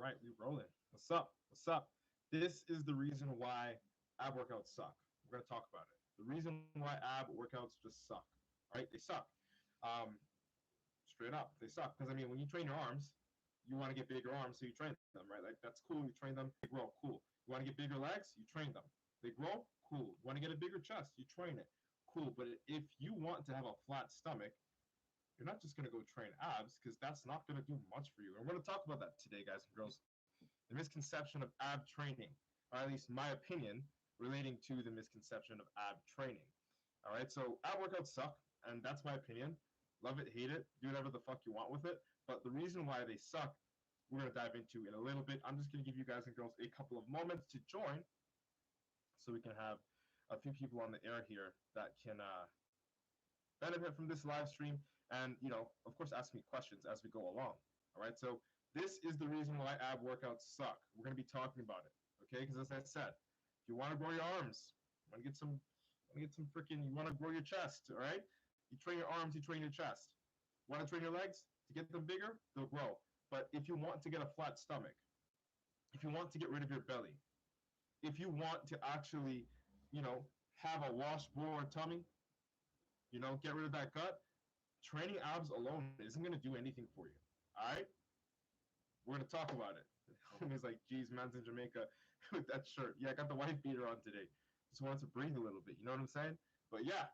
right, we rolling. What's up? What's up? This is the reason why ab workouts suck. We're gonna talk about it. The reason why ab workouts just suck. All right, they suck. Um, Straight up, they suck. Because I mean, when you train your arms, you want to get bigger arms, so you train them, right? Like that's cool. You train them, they grow. Cool. You want to get bigger legs, you train them. They grow. Cool. You want to get a bigger chest, you train it. Cool. But if you want to have a flat stomach, you're not just going to go train abs because that's not going to do much for you. And we're going to talk about that today, guys and girls. The misconception of ab training, or at least my opinion relating to the misconception of ab training. All right, so ab workouts suck, and that's my opinion. Love it, hate it, do whatever the fuck you want with it. But the reason why they suck, we're going to dive into in a little bit. I'm just going to give you guys and girls a couple of moments to join so we can have a few people on the air here that can benefit from this live stream and, of course, ask me questions as we go along. All right, so this is the reason why ab workouts suck. We're going to be talking about it, okay? Because as I said, if you want to grow your arms, you want to grow your chest, all right? You train your arms, you train your chest. Want to train your legs to get them bigger? They'll grow. But if you want to get a flat stomach, if you want to get rid of your belly, if you want to actually, have a washboard tummy, get rid of that gut, training abs alone isn't going to do anything for you. All right? We're going to talk about it. Homie's like, geez, man's in Jamaica with that shirt. Yeah, I got the wife beater on today. Just wanted to breathe a little bit. You know what I'm saying? But yeah,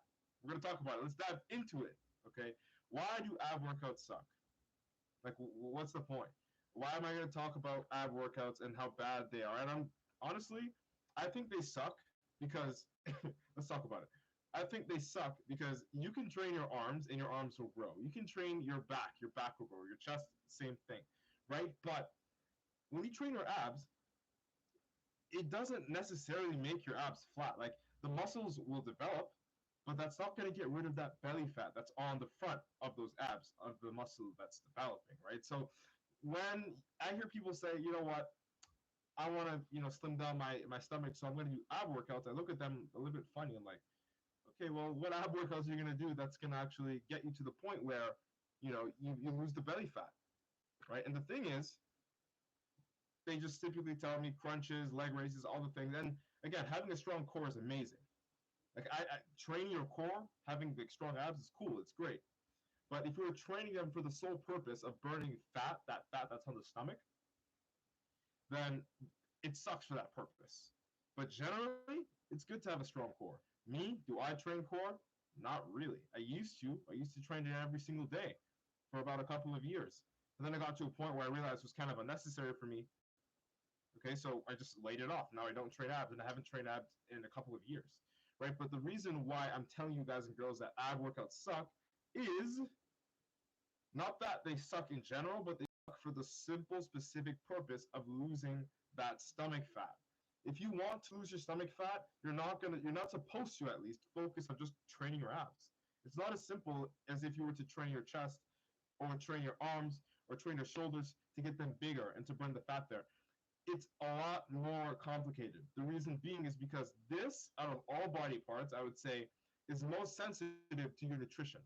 we're going to talk about it. Let's dive into it. Okay? Why do ab workouts suck? Like, what's the point? Why am I going to talk about ab workouts and how bad they are? And honestly, I think they suck because, let's talk about it. I think they suck because you can train your arms and your arms will grow. You can train your back will grow. Your chest, same thing, right? But when you train your abs, it doesn't necessarily make your abs flat. Like the muscles will develop, but that's not going to get rid of that belly fat that's on the front of those abs, of the muscle that's developing, right? So when I hear people say, you know what, I want to, slim down my stomach, so I'm going to do ab workouts, I look at them a little bit funny. I'm like, okay, well, what ab workouts are you going to do that's going to actually get you to the point where, you lose the belly fat, right? And the thing is, they just typically tell me crunches, leg raises, all the things. And again, having a strong core is amazing. Like I training your core, having big strong abs is cool. It's great. But if you're training them for the sole purpose of burning fat, that fat that's on the stomach, then it sucks for that purpose. But generally, it's good to have a strong core. Me, do I train core? Not really. I used to. I used to train it every single day for about a couple of years. And then I got to a point where I realized it was kind of unnecessary for me. Okay, so I just laid it off. Now I don't train abs, and I haven't trained abs in a couple of years, right? But the reason why I'm telling you guys and girls that ab workouts suck is not that they suck in general, but they suck for the simple, specific purpose of losing that stomach fat. If you want to lose your stomach fat, you're not supposed to at least focus on just training your abs. It's not as simple as if you were to train your chest or train your arms or train your shoulders to get them bigger and to burn the fat there. It's a lot more complicated. The reason being is because this, out of all body parts, I would say, is most sensitive to your nutrition.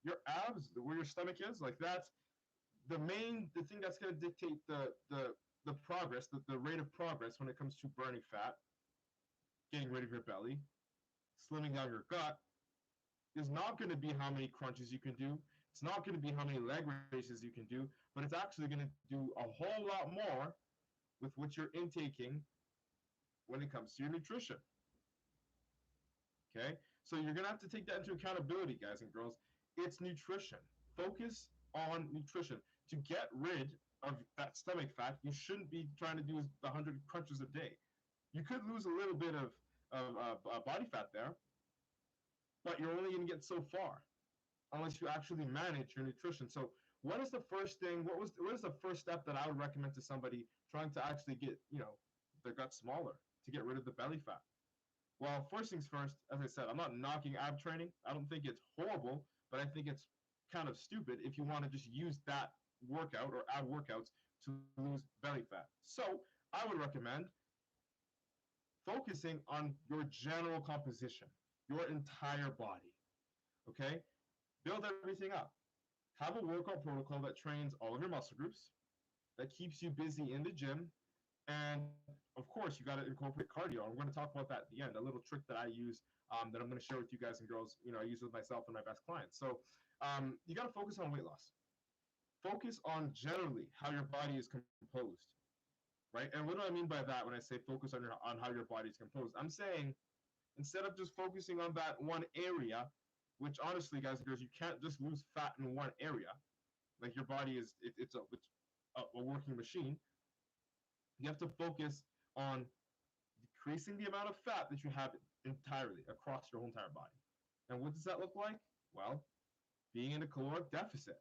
Your abs, where your stomach is, like that's the thing that's going to dictate the progress, the rate of progress when it comes to burning fat, getting rid of your belly, slimming down your gut, is not going to be how many crunches you can do. It's not going to be how many leg raises you can do, but it's actually going to do a whole lot more with what you're intaking when it comes to your nutrition. Okay? So you're going to have to take that into accountability, guys and girls. It's nutrition. Focus on nutrition. To get rid of that stomach fat, you shouldn't be trying to do 100 crunches a day. You could lose a little bit of body fat there, but you're only going to get so far unless you actually manage your nutrition. So what is the first thing, what is the first step that I would recommend to somebody trying to actually get, their gut smaller, to get rid of the belly fat? Well, first things first, as I said, I'm not knocking ab training. I don't think it's horrible, but I think it's kind of stupid if you want to just use that workout or ab workouts to lose belly fat. So I would recommend focusing on your general composition, your entire body. Okay? Build everything up. Have a workout protocol that trains all of your muscle groups. that keeps you busy in the gym. And of course, you got to incorporate cardio. I'm going to talk about that at the end. A little trick that I use that I'm going to share with you guys and girls. I use with myself and my best clients. So you got to focus on weight loss. Focus on generally how your body is composed, right? And what do I mean by that when I say focus on how your body is composed? I'm saying instead of just focusing on that one area, which honestly, guys and girls, you can't just lose fat in one area. Like your body is, it's a working machine. You have to focus on decreasing the amount of fat that you have entirely across your whole entire body. And what does that look like? Well, being in a caloric deficit.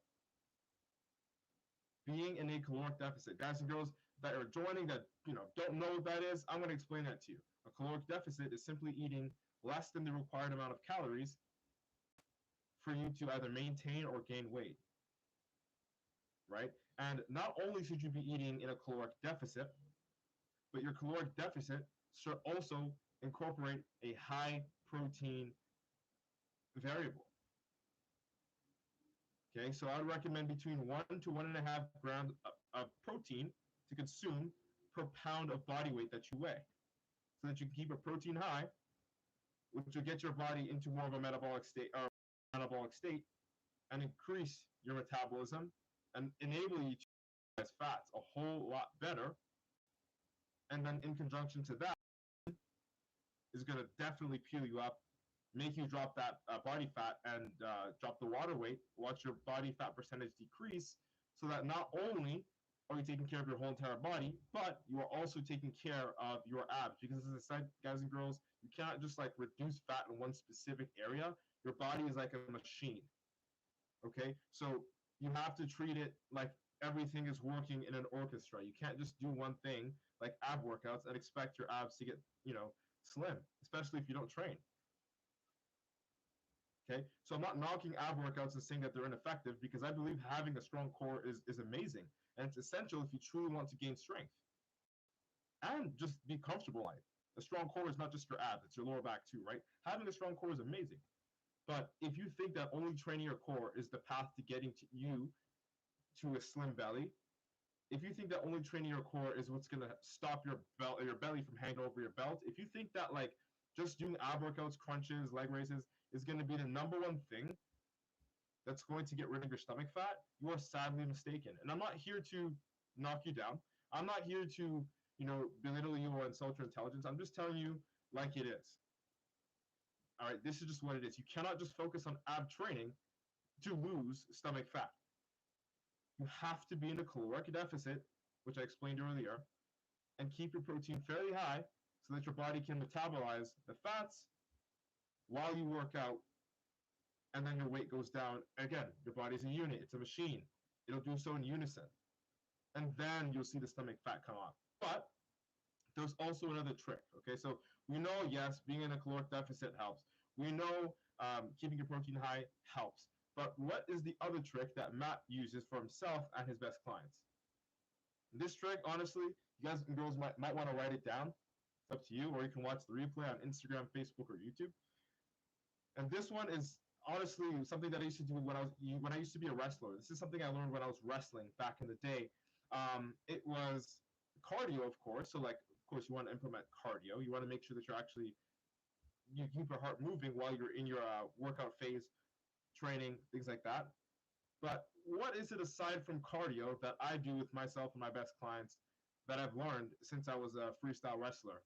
Being in a caloric deficit. Guys and girls that are joining that don't know what that is, I'm going to explain that to you. A caloric deficit is simply eating less than the required amount of calories for you to either maintain or gain weight. Right? And not only should you be eating in a caloric deficit, but your caloric deficit should also incorporate a high protein variable. Okay, so I would recommend between 1 to 1.5 grams of protein to consume per pound of body weight that you weigh, so that you can keep a protein high, which will get your body into more of a metabolic state and increase your metabolism and enable you to utilize fats a whole lot better. And then in conjunction to that is going to definitely peel you up, make you drop that body fat and drop the water weight, watch your body fat percentage decrease, so that not only are you taking care of your whole entire body, but you are also taking care of your abs. Because as I said, guys and girls, you cannot just like reduce fat in one specific area. Your body is like a machine. Okay, so you have to treat it like everything is working in an orchestra. You can't just do one thing like ab workouts and expect your abs to get slim, especially if you don't train. Okay, so I'm not knocking ab workouts and saying that they're ineffective, because I believe having a strong core is amazing, and it's essential if you truly want to gain strength and just be comfortable in it. A strong core is not just your abs, it's your lower back too, right? Having a strong core is amazing. But if you think that only training your core is the path to getting to a slim belly, if you think that only training your core is what's going to stop your belly from hanging over your belt, if you think that like just doing ab workouts, crunches, leg raises is going to be the number one thing that's going to get rid of your stomach fat, you are sadly mistaken. And I'm not here to knock you down. I'm not here to, belittle you or insult your intelligence. I'm just telling you like it is. All right, this is just what it is. You cannot just focus on ab training to lose stomach fat. You have to be in a caloric deficit, which I explained earlier, and keep your protein fairly high so that your body can metabolize the fats while you work out, and then your weight goes down. Again, your body's a unit. It's a machine. It'll do so in unison. And then you'll see the stomach fat come off. But there's also another trick, okay? So we know, yes, being in a caloric deficit helps. We know keeping your protein high helps. But what is the other trick that Matt uses for himself and his best clients? This trick, honestly, you guys and girls might want to write it down. It's up to you, or you can watch the replay on Instagram, Facebook, or YouTube. And this one is honestly something that I used to do when I used to be a wrestler. This is something I learned when I was wrestling back in the day. It was cardio, of course. So, like, of course, you want to implement cardio. You want to make sure that you keep your heart moving while you're in your workout phase, training, things like that. But what is it aside from cardio that I do with myself and my best clients that I've learned since I was a freestyle wrestler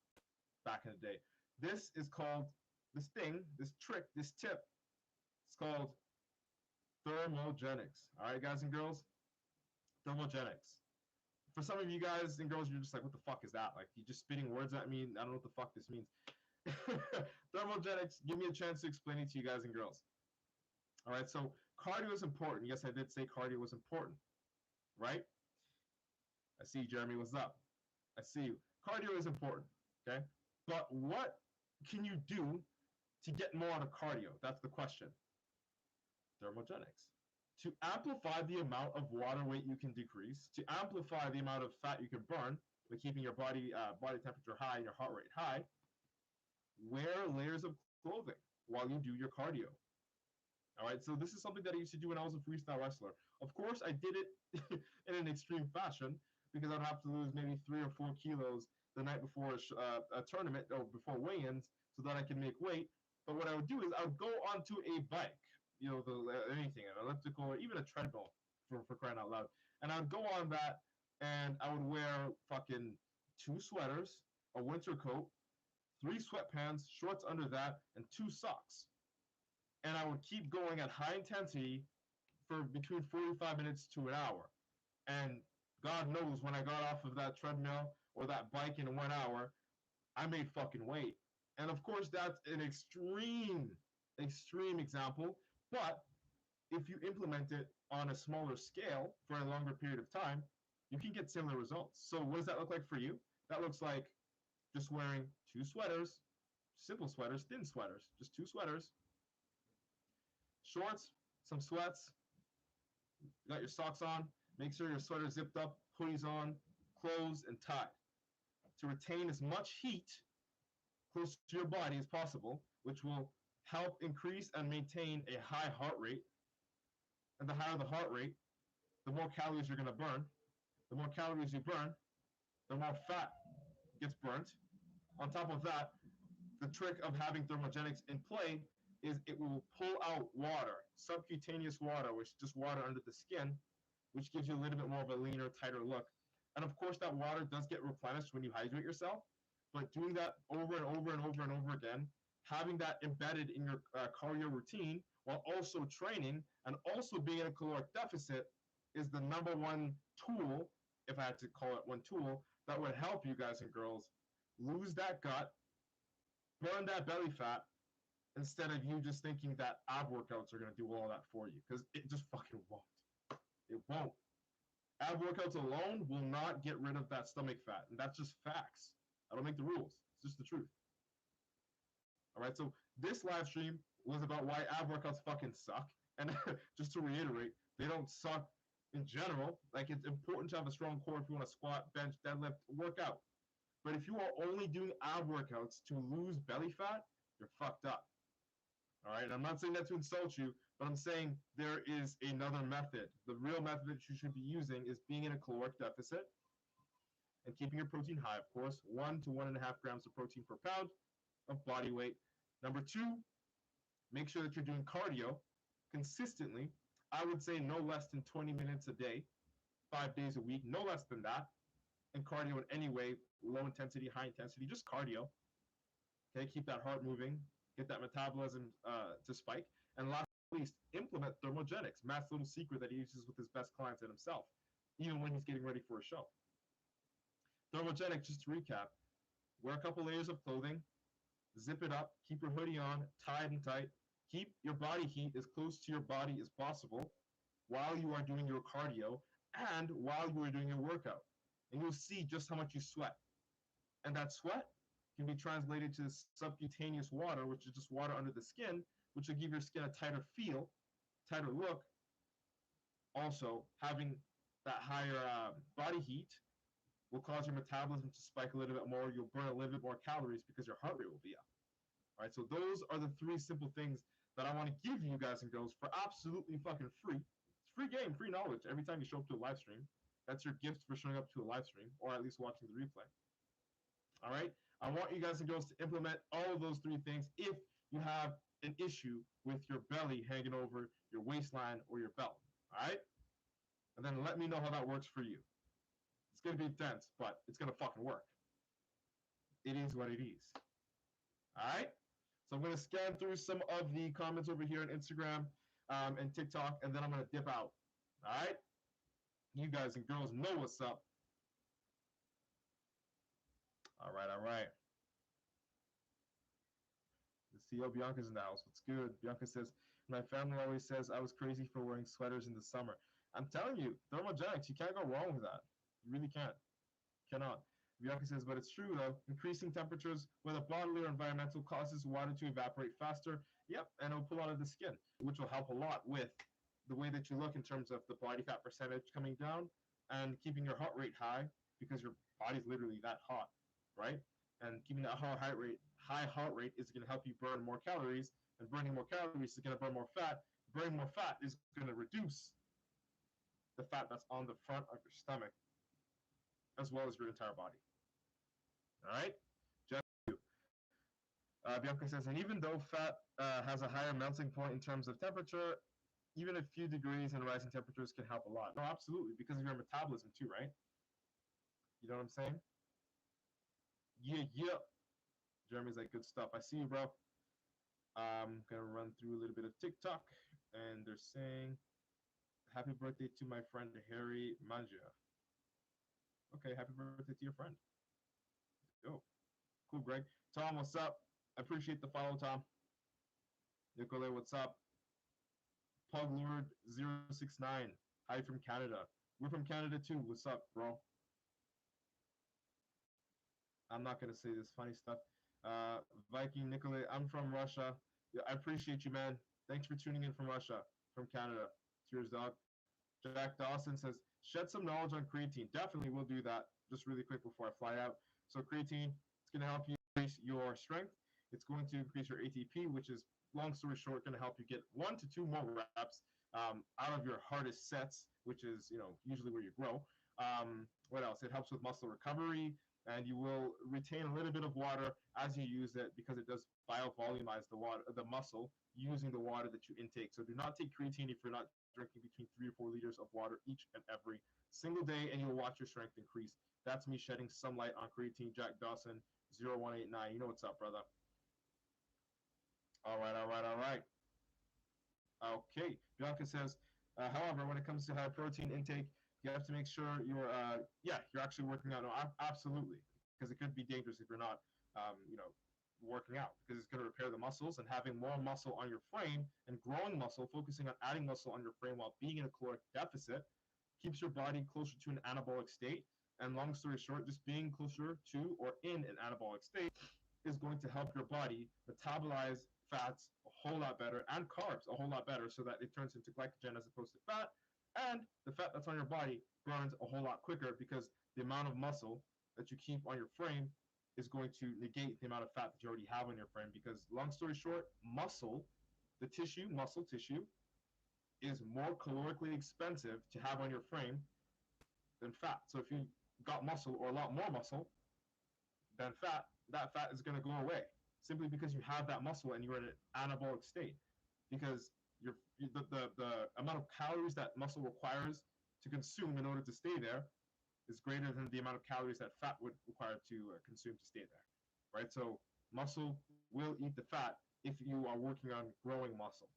back in the day? This is called, this trick, this tip, it's called thermogenics. All right, guys and girls? Thermogenics. For some of you guys and girls, you're just like, what the fuck is that? Like, you're just spitting words at me. I don't know what the fuck this means. Thermogenics, give me a chance to explain it to you guys and girls. All right, so cardio is important. Yes, I did say cardio was important, right? I see you, Jeremy. What's up? I see you. Cardio is important, okay? But what can you do to get more out of cardio? That's the question. Thermogenics. To amplify the amount of water weight you can decrease, to amplify the amount of fat you can burn by keeping your body temperature high and your heart rate high, wear layers of clothing while you do your cardio. All right, so this is something that I used to do when I was a freestyle wrestler. Of course, I did it in an extreme fashion. because I'd have to lose maybe 3 or 4 kilos the night before a tournament or before weigh-ins so that I can make weight. But what I would do is I would go onto a bike, anything, an elliptical or even a treadmill for crying out loud. And I would go on that and I would wear fucking 2 sweaters, a winter coat, 3 sweatpants, shorts under that, and 2 socks. And I would keep going at high intensity for between 45 minutes to an hour. And God knows when I got off of that treadmill or that bike in 1 hour, I made fucking weight. And of course, that's an extreme example. But if you implement it on a smaller scale for a longer period of time, you can get similar results. So what does that look like for you? That looks like just wearing 2 sweaters, simple sweaters, thin sweaters, just 2 sweaters, shorts, some sweats, you got your socks on, make sure your sweater's zipped up, hoodies on, closed and tied to retain as much heat close to your body as possible, which will help increase and maintain a high heart rate. And the higher the heart rate, the more calories you're going to burn. The more calories you burn, the more fat gets burnt. On top of that, the trick of having thermogenics in play is it will pull out water, subcutaneous water, which is just water under the skin, which gives you a little bit more of a leaner, tighter look. And of course, that water does get replenished when you hydrate yourself. But doing that over and over and over and over again, having that embedded in your cardio routine while also training and also being in a caloric deficit is the #1 tool, if I had to call it one tool, that would help you guys and girls lose that gut, burn that belly fat, instead of you just thinking that ab workouts are going to do all that for you, because it just fucking won't. It won't. Ab workouts alone will not get rid of that stomach fat, and that's just facts. I don't make the rules. It's just the truth. All right, so this live stream was about why ab workouts fucking suck. And just to reiterate, they don't suck in general. Like, it's important to have a strong core if you want to squat, bench, deadlift, work out. But if you are only doing ab workouts to lose belly fat, you're fucked up. All right, and I'm not saying that to insult you, but I'm saying there is another method. The real method that you should be using is being in a caloric deficit and keeping your protein high, of course, 1 to 1.5 grams of protein per pound of body weight. Number 2, make sure that you're doing cardio consistently. I would say no less than 20 minutes a day, 5 days a week, no less than that. And cardio in any way, low intensity, high intensity, just cardio. Okay, keep that heart moving, get that metabolism to spike. And last but not least, implement thermogenics. Matt's little secret that he uses with his best clients and himself, even when he's getting ready for a show. Thermogenic, just to recap, wear a couple layers of clothing, zip it up, keep your hoodie on, tied and tight, keep your body heat as close to your body as possible while you are doing your cardio and while you are doing your workout. And you'll see just how much you sweat. And that sweat can be translated to subcutaneous water, which is just water under the skin, which will give your skin a tighter feel, tighter look. Also, having that higher body heat will cause your metabolism to spike a little bit more. You'll burn a little bit more calories because your heart rate will be up. All right, so those are the 3 simple things that I want to give you guys and girls for absolutely fucking free. It's free game, free knowledge every time you show up to a live stream. That's your gift for showing up to a live stream, or at least watching the replay. All right, I want you guys and girls to implement all of those 3 things if you have an issue with your belly hanging over your waistline or your belt. All right, and then let me know how that works for you. It's going to be intense, but it's going to fucking work. It is what it is. All right? So I'm going to scan through some of the comments over here on Instagram and TikTok, and then I'm going to dip out. All right? You guys and girls know what's up. All right, all right. The CEO Bianca's in the house. What's good? Bianca says, my family always says I was crazy for wearing sweaters in the summer. I'm telling you, thermogenics, you can't go wrong with that. You really can't. Cannot. Bianca says, but it's true though. Increasing temperatures, whether bodily or environmental, causes water to evaporate faster. Yep, and it'll pull out of the skin, which will help a lot with the way that you look in terms of the body fat percentage coming down and keeping your heart rate high because your body's literally that hot, right? And keeping that high heart rate is going to help you burn more calories, and burning more calories is going to burn more fat. Burning more fat is going to reduce the fat that's on the front of your stomach. as well as your entire body. All right. Bianca says, and even though fat has a higher melting point in terms of temperature, even a few degrees in rising temperatures can help a lot. No, absolutely, because of your metabolism too, right? You know what I'm saying? Yeah, yeah. Jeremy's like, good stuff. I see you, bro. I'm gonna run through a little bit of TikTok, and they're saying, "Happy birthday to my friend Harry Mangia." Okay, happy birthday to your friend. Yo, cool, Greg. Tom, what's up? I appreciate the follow, Tom. Nicolay, what's up? Puglord069. Hi from Canada. We're from Canada too. What's up, bro? I'm not gonna say this funny stuff. Viking Nicolay, I'm from Russia. Yeah, I appreciate you, man. Thanks for tuning in from Russia, from Canada. Cheers, dog. Jack Dawson says, shed some knowledge on creatine. Definitely will do that just really quick before I fly out. So creatine, it's going to help you increase your strength. It's going to increase your ATP, which is, long story short, going to help you get 1 to 2 more reps out of your hardest sets, which is, usually where you grow. What else? It helps with muscle recovery, and you will retain a little bit of water as you use it because it does biovolumize the muscle using the water that you intake. So do not take creatine if you're not drinking between 3 or 4 liters of water each and every single day, and you'll watch your strength increase. That's me shedding some light on creatine. Jack Dawson 0189. You know what's up, brother. All right. Okay. Bianca says, however, when it comes to high protein intake, you have to make sure you're actually working out. No, absolutely, because it could be dangerous if you're not, working out, because it's going to repair the muscles, and having more muscle on your frame and growing muscle, focusing on adding muscle on your frame while being in a caloric deficit, keeps your body closer to an anabolic state. And long story short, just being closer to or in an anabolic state is going to help your body metabolize fats a whole lot better and carbs a whole lot better, so that it turns into glycogen as opposed to fat. And the fat that's on your body burns a whole lot quicker, because the amount of muscle that you keep on your frame is going to negate the amount of fat that you already have on your frame. Because long story short, muscle tissue, is more calorically expensive to have on your frame than fat. So if you got muscle, or a lot more muscle than fat, that fat is going to go away, simply because you have that muscle and you're in an anabolic state. Because the amount of calories that muscle requires to consume in order to stay there is greater than the amount of calories that fat would require to consume to stay there, right? So muscle will eat the fat if you are working on growing muscle,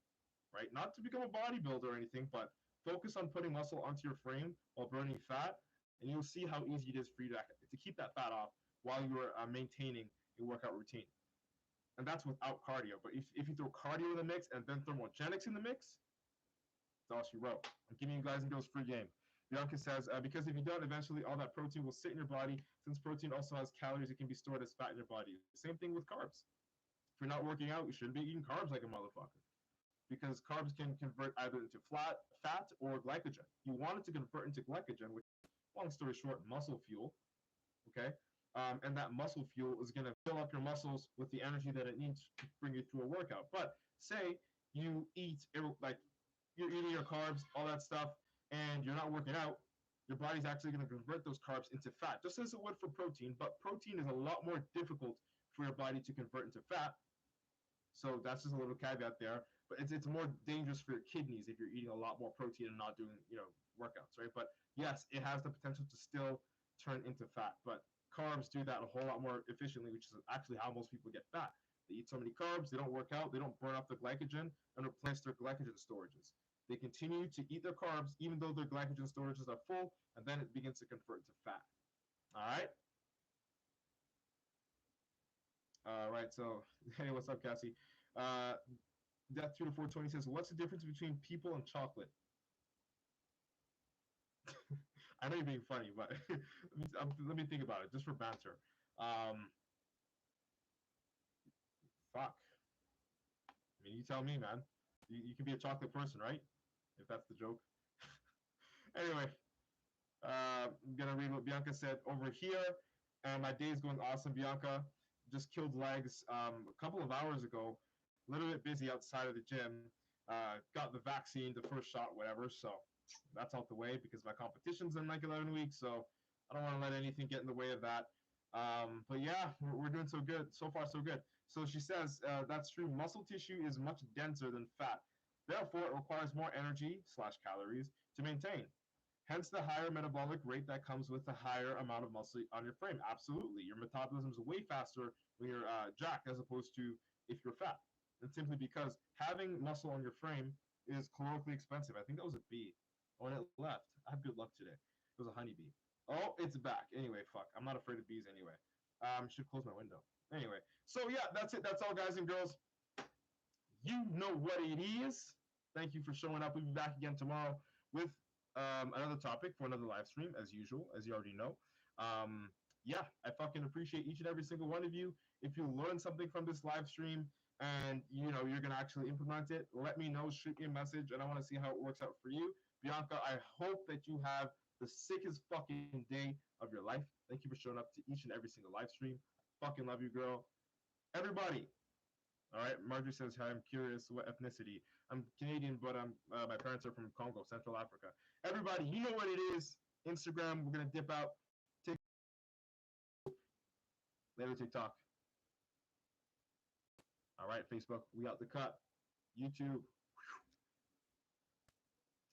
right? Not to become a bodybuilder or anything, but focus on putting muscle onto your frame while burning fat, and you'll see how easy it is for you to keep that fat off while you're maintaining a workout routine. And that's without cardio. But if you throw cardio in the mix and then thermogenics in the mix, that's all she wrote. I'm giving you guys and girls free game. Bianca says, because if you don't, eventually all that protein will sit in your body. Since protein also has calories, it can be stored as fat in your body. Same thing with carbs. If you're not working out, you shouldn't be eating carbs like a motherfucker, because carbs can convert either into fat or glycogen. You want it to convert into glycogen, which, long story short, muscle fuel, okay? And that muscle fuel is going to fill up your muscles with the energy that it needs to bring you through a workout. But say you eat, like, you're eating your carbs, all that stuff, and you're not working out, your body's actually going to convert those carbs into fat, just as it would for protein. But protein is a lot more difficult for your body to convert into fat. So that's just a little caveat there. But it's more dangerous for your kidneys if you're eating a lot more protein and not doing, workouts, right? But yes, it has the potential to still turn into fat. But carbs do that a whole lot more efficiently, which is actually how most people get fat. They eat so many carbs, they don't work out, they don't burn up the glycogen and replace their glycogen storages. They continue to eat their carbs even though their glycogen storages are full, and then it begins to convert to fat. All right? All right, so, hey, what's up, Cassie? Death 2 to 420 says, what's the difference between people and chocolate? I know you're being funny, but let me think about it, just for banter. Fuck. I mean, you tell me, man. You can be a chocolate person, right? If that's the joke. Anyway, I'm gonna read what Bianca said over here, and my day is going awesome. Bianca just killed legs a couple of hours ago. A little bit busy outside of the gym. Got the vaccine, the first shot, whatever. So that's out the way because my competition's in like 11 weeks. So I don't want to let anything get in the way of that. But yeah, we're doing so good. So far, so good. So she says that's true. Muscle tissue is much denser than fat. Therefore, it requires more energy slash calories to maintain. Hence the higher metabolic rate that comes with the higher amount of muscle on your frame. Absolutely. Your metabolism is way faster when you're jacked as opposed to if you're fat. It's simply because having muscle on your frame is calorically expensive. I think that was a bee. Oh, and it left. I have good luck today. It was a honeybee. Oh, it's back. Anyway, fuck. I'm not afraid of bees anyway. Should close my window. Anyway, so yeah, that's it. That's all, guys and girls. You know what it is. Thank you for showing up. We'll be back again tomorrow with another topic for another live stream, as usual, as you already know. Yeah, I fucking appreciate each and every single one of you. If you learn something from this live stream and you're gonna actually implement it, let me know. Shoot me a message, and I want to see how it works out for you. Bianca, I hope that you have the sickest fucking day of your life. Thank you for showing up to each and every single live stream. Fucking love you, girl. Everybody, all right, Marjorie says, "Hi, I'm curious what ethnicity. I'm Canadian, but my parents are from Congo, Central Africa." Everybody, you know what it is. Instagram, we're gonna dip out. Later, TikTok. All right, Facebook, we out the cut. YouTube,